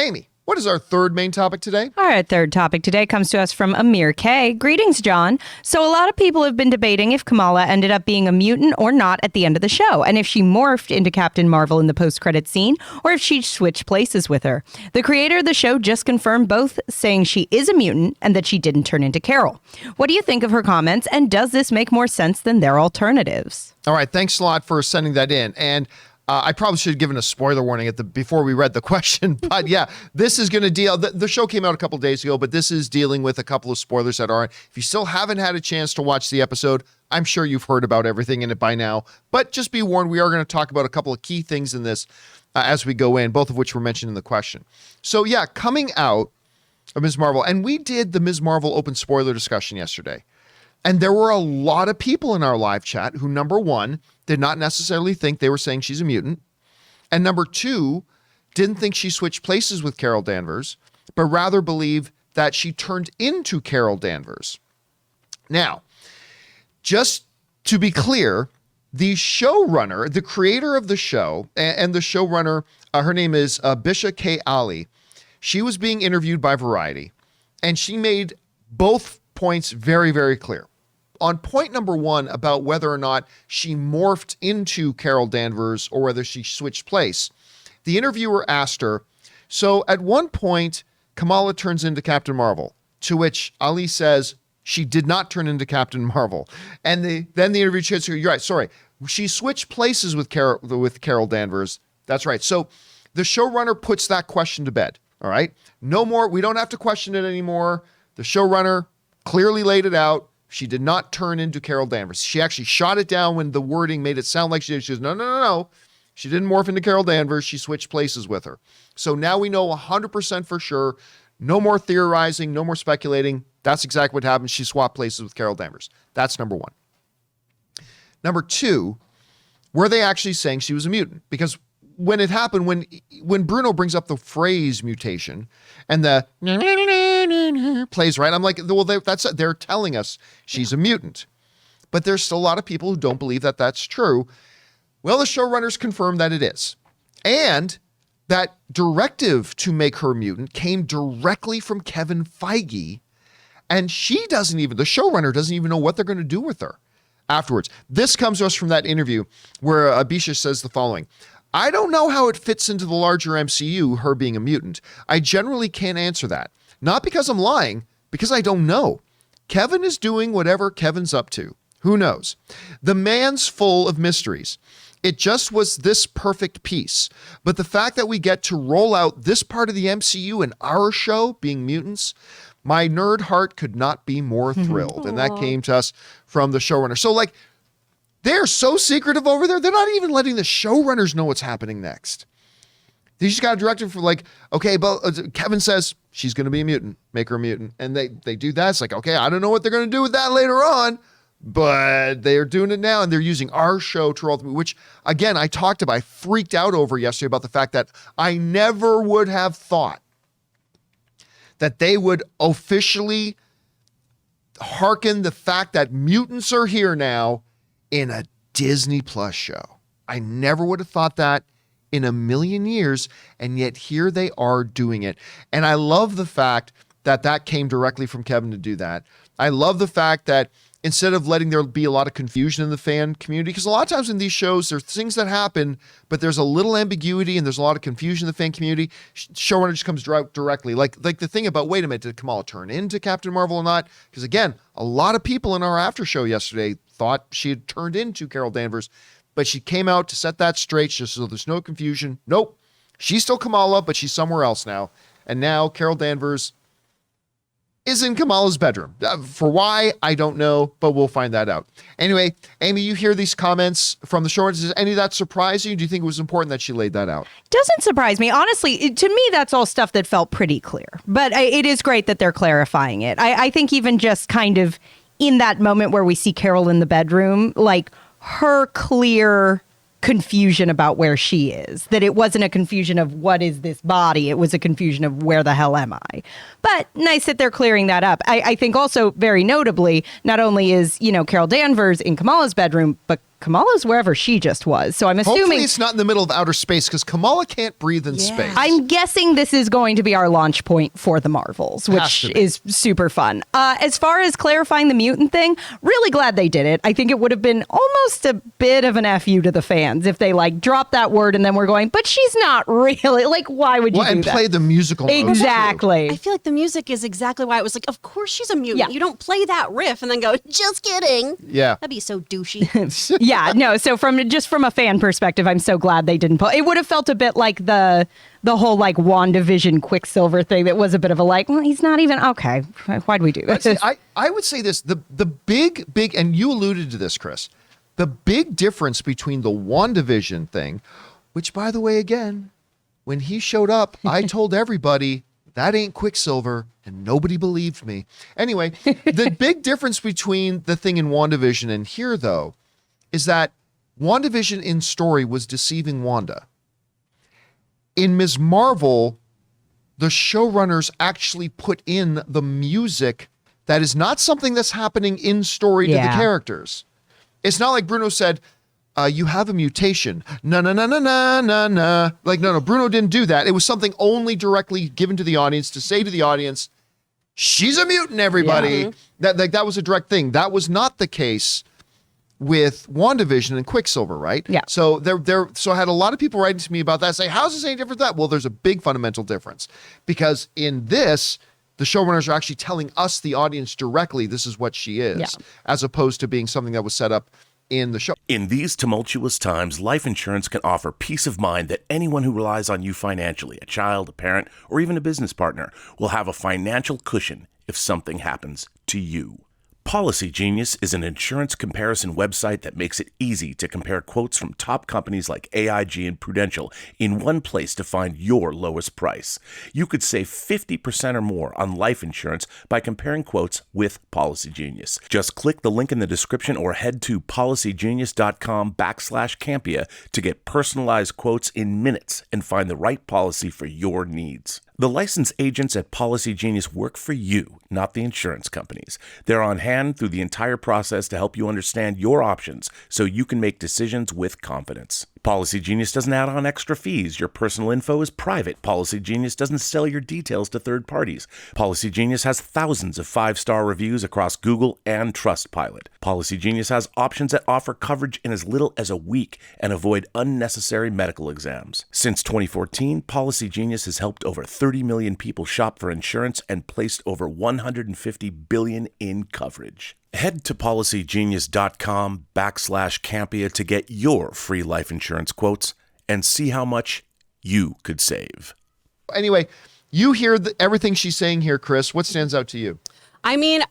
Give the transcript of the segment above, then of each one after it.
Amy, what is our third main topic today? Our third topic today comes to us from Amir K. Greetings, John. So a lot of people have been debating if Kamala ended up being a mutant or not at the end of the show, and if she morphed into Captain Marvel in the post-credit scene, or if she switched places with her. The creator of the show just confirmed both, saying she is a mutant and that she didn't turn into Carol. What do you think of her comments, and does this make more sense than their alternatives? All right, thanks a lot for sending that in. And I probably should have given a spoiler warning before we read the question, but yeah, this is going to deal, the show came out a couple days ago, but this is dealing with a couple of spoilers that aren't. If you still haven't had a chance to watch the episode, I'm sure you've heard about everything in it by now, but just be warned, we are going to talk about a couple of key things in this as we go in, both of which were mentioned in the question. So yeah, coming out of Ms. Marvel, and we did the Ms. Marvel open spoiler discussion yesterday. And there were a lot of people in our live chat who, number one, did not necessarily think they were saying she's a mutant. And number two, didn't think she switched places with Carol Danvers, but rather believe that she turned into Carol Danvers. Now, just to be clear, the showrunner, the creator of the show, and the showrunner, her name is Bisha K. Ali. She was being interviewed by Variety, and she made both points very, very clear. On point number one about whether or not she morphed into Carol Danvers or whether she switched place, the interviewer asked her, so at one point, Kamala turns into Captain Marvel, to which Ali says she did not turn into Captain Marvel. And then the interviewer says, you're right, sorry, she switched places with Carol Danvers. That's right. So the showrunner puts that question to bed, all right? No more, we don't have to question it anymore. The showrunner clearly laid it out. She did not turn into Carol Danvers. She actually shot it down when the wording made it sound like she did. She goes, no. She didn't morph into Carol Danvers. She switched places with her. So now we know 100% for sure. No more theorizing, no more speculating. That's exactly what happened. She swapped places with Carol Danvers. That's number one. Number two, were they actually saying she was a mutant? Because when it happened, when Bruno brings up the phrase mutation and the plays, right? I'm like, well, they're telling us she's a mutant. But there's still a lot of people who don't believe that that's true. Well, the showrunners confirmed that it is. And that directive to make her mutant came directly from Kevin Feige. And the showrunner doesn't even know what they're going to do with her afterwards. This comes to us from that interview where Abisha says the following. I don't know how it fits into the larger MCU, her being a mutant. I generally can't answer that. Not because I'm lying, because I don't know. Kevin is doing whatever Kevin's up to. Who knows? The man's full of mysteries. It just was this perfect piece. But the fact that we get to roll out this part of the MCU in our show, being mutants, my nerd heart could not be more thrilled. And that came to us from the showrunner. So they're so secretive over there, they're not even letting the showrunners know what's happening next. They just got a directive for okay, but Kevin says she's going to be a mutant, make her a mutant. And they do that. It's like, okay, I don't know what they're going to do with that later on, but they're doing it now. And they're using our show to roll the movie, which again, I freaked out over yesterday about the fact that I never would have thought that they would officially hearken the fact that mutants are here now in a Disney Plus show. I never would have thought that in a million years, and yet here they are doing it. And I love the fact that came directly from Kevin to do that. I love the fact that instead of letting there be a lot of confusion in the fan community, because a lot of times in these shows, there's things that happen, but there's a little ambiguity and there's a lot of confusion in the fan community. Showrunner just comes directly. Like the thing about, wait a minute, did Kamala turn into Captain Marvel or not? Because again, a lot of people in our after show yesterday thought she had turned into Carol Danvers, but she came out to set that straight just so there's no confusion. Nope. She's still Kamala, but she's somewhere else now. And now Carol Danvers is in Kamala's bedroom. For why, I don't know, but we'll find that out. Anyway, Amy, you hear these comments from the showrunners. Does any of that surprise you? Do you think it was important that she laid that out? Doesn't surprise me. Honestly, to me, that's all stuff that felt pretty clear. But it is great that they're clarifying it. I think even just kind of in that moment where we see Carol in the bedroom, her clear confusion about where she is, that it wasn't a confusion of what is this body, it was a confusion of where the hell am I. But nice that they're clearing that up. I think also very notably, not only is, Carol Danvers in Kamala's bedroom, but Kamala's wherever she just was. So I'm Hopefully assuming it's not in the middle of outer space because Kamala can't breathe in space. I'm guessing this is going to be our launch point for the Marvels, which is super fun. As far as clarifying the mutant thing, really glad they did it. I think it would have been almost a bit of an FU to the fans if they like dropped that word and then we're going, but she's not really. Like, why would you do and that? play the musical notes, Exactly. I feel like the music is exactly why it was like, of course she's a mutant. Yeah. You don't play that riff and then go, just kidding. Yeah. That'd be so douchey. Yeah, no. So from a fan perspective, I'm so glad they didn't put. It would have felt a bit like the whole like WandaVision Quicksilver thing. That was a bit of a like, well, he's not even okay. Why'd we do this? I would say this: the big, and you alluded to this, Chris. The big difference between the WandaVision thing, which, by the way, again, when he showed up, I told everybody that ain't Quicksilver, and nobody believed me. Anyway, the big difference between the thing in WandaVision and here, though, is that WandaVision in story was deceiving Wanda. In Ms. Marvel, the showrunners actually put in the music that is not something that's happening in story to the characters. It's not like Bruno said, you have a mutation. No. Like, no, Bruno didn't do that. It was something only directly given to the audience to say to the audience, she's a mutant, everybody. Yeah. That was a direct thing. That was not the case with WandaVision and Quicksilver, right? Yeah. So so I had a lot of people writing to me about that, say, how's this any different than that? Well, there's a big fundamental difference because in this, the showrunners are actually telling us, the audience, directly, this is what she is, as opposed to being something that was set up in the show. In these tumultuous times, life insurance can offer peace of mind that anyone who relies on you financially, a child, a parent, or even a business partner, will have a financial cushion if something happens to you. Policy Genius is an insurance comparison website that makes it easy to compare quotes from top companies like AIG and Prudential in one place to find your lowest price. You could save 50% or more on life insurance by comparing quotes with Policy Genius. Just click the link in the description or head to policygenius.com/Campea to get personalized quotes in minutes and find the right policy for your needs. The licensed agents at Policy Genius work for you, not the insurance companies. They're on hand through the entire process to help you understand your options so you can make decisions with confidence. Policy Genius doesn't add on extra fees. Your personal info is private. Policy Genius doesn't sell your details to third parties. Policy Genius has thousands of 5-star reviews across Google and Trustpilot. Policy Genius has options that offer coverage in as little as a week and avoid unnecessary medical exams. Since 2014, Policy Genius has helped over 30 million people shop for insurance and placed over $150 billion in coverage. Head to policygenius.com/Campea to get your free life insurance quotes and see how much you could save. Anyway, you hear everything she's saying here, Chris. What stands out to you? I mean,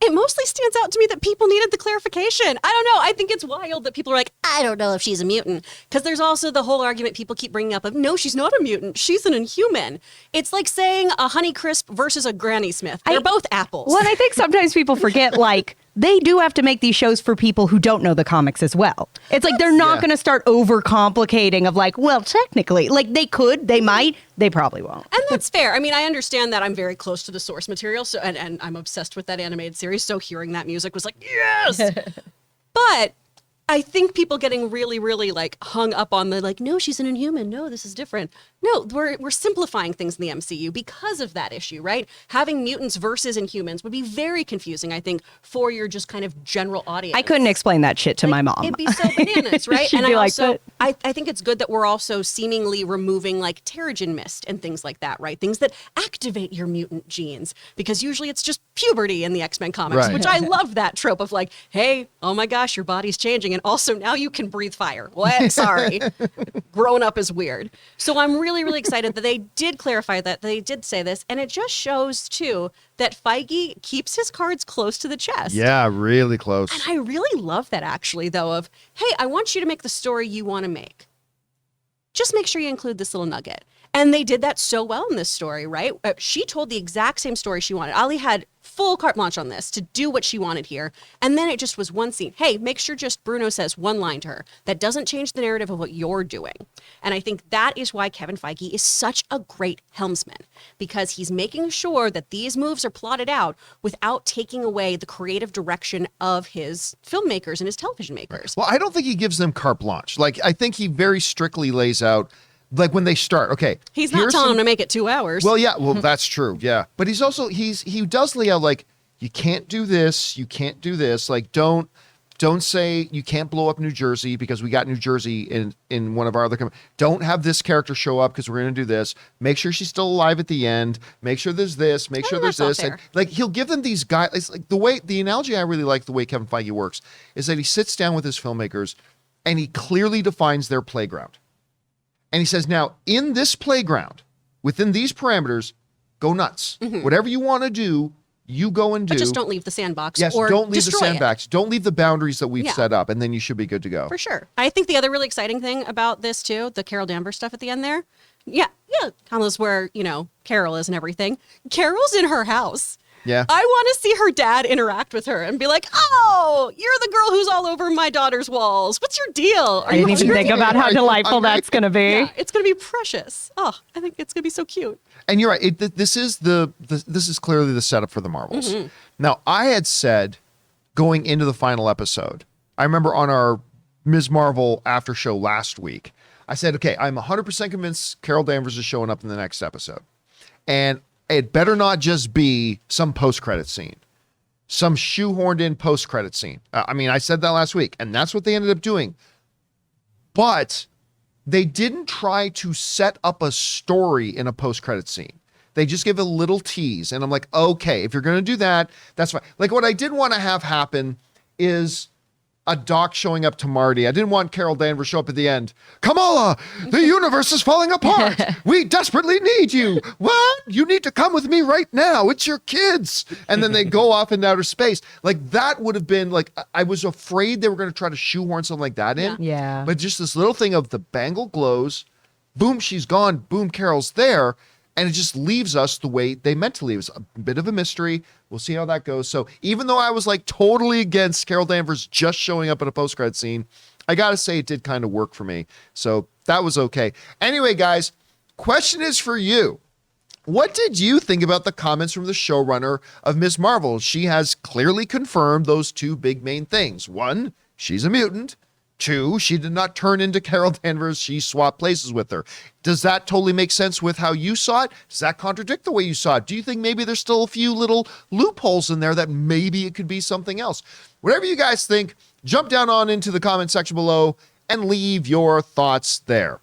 it mostly stands out to me that people needed the clarification. I don't know. I think it's wild that people are like, I don't know if she's a mutant. Because there's also the whole argument people keep bringing up of, no, she's not a mutant. She's an Inhuman. It's like saying a Honeycrisp versus a Granny Smith. They're both apples. Well, and I think sometimes people forget, like, they do have to make these shows for people who don't know the comics as well. It's like they're not going to start overcomplicating of like, well, technically, like they could, they might, they probably won't. And that's fair. I mean, I understand that I'm very close to the source material, so and I'm obsessed with that animated series, so hearing that music was like, yes! But I think people getting really, really like hung up on the like, no, she's an Inhuman. No, this is different. No, we're simplifying things in the MCU because of that issue, right? Having mutants versus Inhumans would be very confusing, I think, for your just kind of general audience. I couldn't explain that shit to my mom. It'd be so bananas, right? She'd And be I like, also, I think it's good that we're also seemingly removing like Terrigen Mist and things like that, right? Things that activate your mutant genes, because usually it's just puberty in the X-Men comics, Right. which I love that trope of like, hey, oh my gosh, your body's changing, and also now you can breathe fire. What? Sorry. Growing up is weird. So I'm really, really excited that they did clarify that, they did say this, and it just shows too that Feige keeps his cards close to the chest. Yeah, really close. And I really love that actually, though, of, hey, I want you to make the story you want to make. Just make sure you include this little nugget. And they did that so well in this story, right? She told the exact same story she wanted. Ali had full carte blanche on this to do what she wanted here. And then it just was one scene. Hey, make sure just Bruno says one line to her. That doesn't change the narrative of what you're doing. And I think that is why Kevin Feige is such a great helmsman, because he's making sure that these moves are plotted out without taking away the creative direction of his filmmakers and his television makers. Well, I don't think he gives them carte blanche. Like, I think he very strictly lays out, like when they start, okay. He's not telling them to make it 2 hours. Well, yeah, well, that's true. Yeah. But he's also, he does lay out like, you can't do this. You can't do this. Like, don't say you can't blow up New Jersey because we got New Jersey in one of our other, don't have this character show up because we're going to do this. Make sure she's still alive at the end. Make sure there's this, make sure there's this. And, like, he'll give them these guys, it's like the analogy I really like the way Kevin Feige works is that he sits down with his filmmakers and he clearly defines their playground. And he says, now, in this playground, within these parameters, go nuts. Mm-hmm. Whatever you want to do, you go and do. But just don't leave the sandbox. Yes, or don't leave the destroy sandbox. it. Don't leave the boundaries that we've set up, and then you should be good to go. For sure. I think the other really exciting thing about this, too, the Carol Danvers stuff at the end there. Yeah, Kamala's where, Carol is and everything. Carol's in her house. Yeah. I want to see her dad interact with her and be like, oh, you're the girl who's all over my daughter's walls. What's your deal? I didn't even think about how delightful that's going to be. Yeah, it's going to be precious. Oh, I think it's going to be so cute. And you're right. This is clearly the setup for the Marvels. Mm-hmm. Now, I had said going into the final episode, I remember on our Ms. Marvel after show last week, I said, okay, I'm 100% convinced Carol Danvers is showing up in the next episode. And it better not just be some post-credit scene, some shoehorned in post-credit scene. I said that last week, and that's what they ended up doing. But they didn't try to set up a story in a post-credit scene. They just give a little tease, and I'm like, okay, if you're going to do that, that's fine. Like, what I did want to have happen is a Doc showing up to Marty. I didn't want Carol Danvers show up at the end. Kamala, the universe is falling apart. We desperately need you. What? You need to come with me right now. It's your kids. And then they go off into outer space. Like, that would have been like, I was afraid they were going to try to shoehorn something like that in. Yeah. But just this little thing of the bangle glows, boom, she's gone, boom, Carol's there. And it just leaves us the way they meant to leave us. A bit of a mystery. We'll see how that goes. So even though I was like totally against Carol Danvers just showing up in a post-credit scene, I got to say it did kind of work for me. So that was okay. Anyway, guys, question is for you. What did you think about the comments from the showrunner of Ms. Marvel? She has clearly confirmed those two big main things. One, she's a mutant. Two, she did not turn into Carol Danvers. She swapped places with her. Does that totally make sense with how you saw it? Does that contradict the way you saw it? Do you think maybe there's still a few little loopholes in there that maybe it could be something else? Whatever you guys think, jump down on into the comment section below and leave your thoughts there.